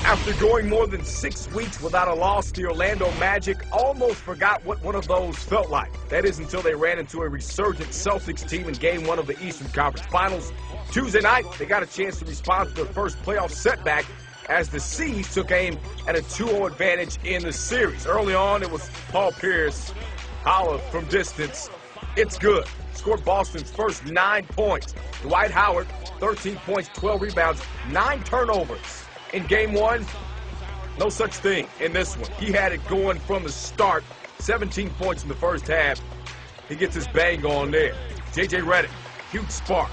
After going more than 6 weeks without a loss, the Orlando Magic almost forgot what one of those felt like. That is until they ran into a resurgent Celtics team in Game 1 of the Eastern Conference Finals. Tuesday night, they got a chance to respond to their first playoff setback as the C's took aim at a 2-0 advantage in the series. Early on, it was Paul Pierce, holla from distance. It's good. Scored Boston's first 9 points. Dwight Howard, 13 points, 12 rebounds, 9 turnovers. In Game 1, no such thing in this one. He had it going from the start. 17 points in the first half. He gets his bang on there. J.J. Redick, huge spark.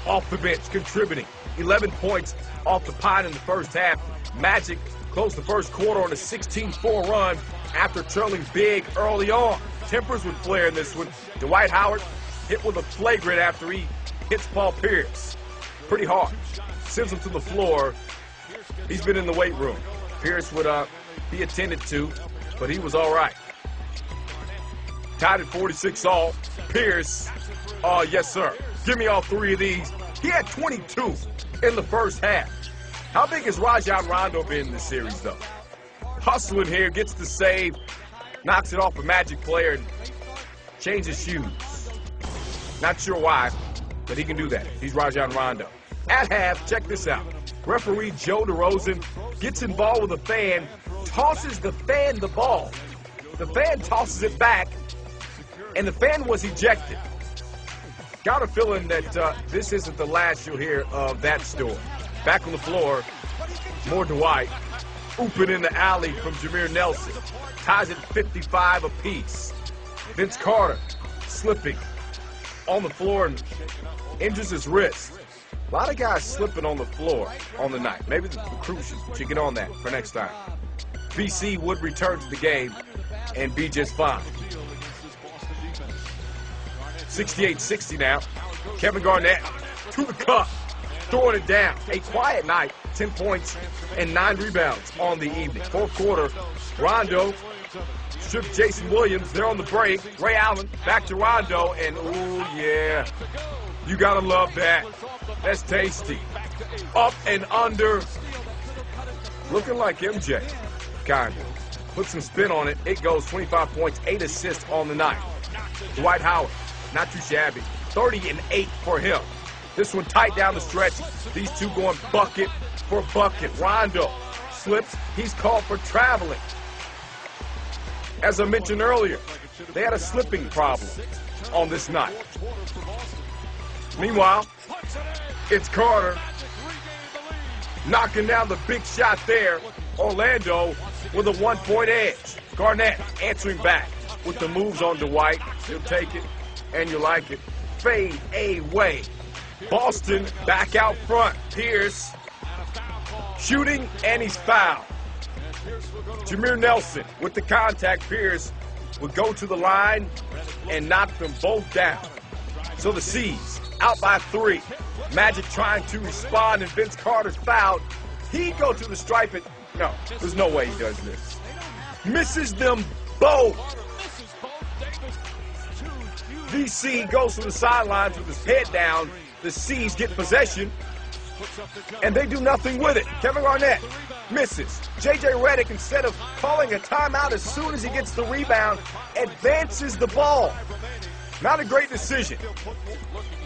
Off the bench, contributing. 11 points off the pot in the first half. Magic closed the first quarter on a 16-4 run after trailing big early on. Tempers would flare in this one. Dwight Howard hit with a flagrant after he hits Paul Pierce. Pretty hard. Sends him to the floor. He's been in the weight room. Pierce would be attended to, but he was all right. Tied at 46 all. Pierce, yes, sir. Give me all 3 of these. He had 22 in the first half. How big has Rajon Rondo been in this series, though? Hustling here, gets the save, knocks it off a Magic player, and changes shoes. Not sure why, but he can do that. He's Rajon Rondo. At half, check this out. Referee Joe DeRozan gets involved with a fan, tosses the fan the ball. The fan tosses it back, and the fan was ejected. Got a feeling that this isn't the last you'll hear of that story. Back on the floor, more Dwight. Open in the alley from Jameer Nelson. Ties it 55 apiece. Vince Carter slipping on the floor and injures his wrist. A lot of guys slipping on the floor on the night. Maybe the crew should get on that for next time. BC would return to the game and be just fine. 68-60 now. Kevin Garnett to the cup, throwing it down. A quiet night, 10 points and 9 rebounds on the evening. Fourth quarter, Rondo shook Jason Williams. They're on the break. Ray Allen back to Rondo, and ooh, yeah. You gotta love that. That's tasty. Up and under. Looking like MJ, kind of. Put some spin on it. It goes 25 points, 8 assists on the night. Dwight Howard, not too shabby. 30 and 8 for him. This one tight down the stretch. These two going bucket for bucket. Rondo slips. He's called for traveling. As I mentioned earlier, they had a slipping problem on this night. Meanwhile, it's Carter knocking down the big shot there. Orlando with a 1-point edge. Garnett answering back with the moves on Dwight. You'll take it and you like it. Fade away. Boston back out front. Pierce shooting and he's fouled. Jameer Nelson with the contact. Pierce would go to the line and knock them both down. So the C's out by 3. Magic trying to respond, and Vince Carter's fouled. He'd go to the stripe, and no, there's no way he does this. Misses them both. VC goes to the sidelines with his head down. The C's get possession, and they do nothing with it. Kevin Garnett misses. J.J. Redick, instead of calling a timeout as soon as he gets the rebound, advances the ball. Not a great decision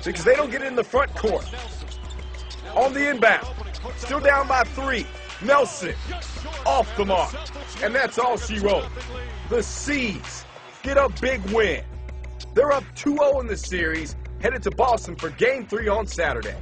because they don't get in the front court. On the inbound, still down by 3. Nelson off the mark. And that's all she wrote. The C's get a big win. They're up 2-0 in the series, headed to Boston for Game 3 on Saturday.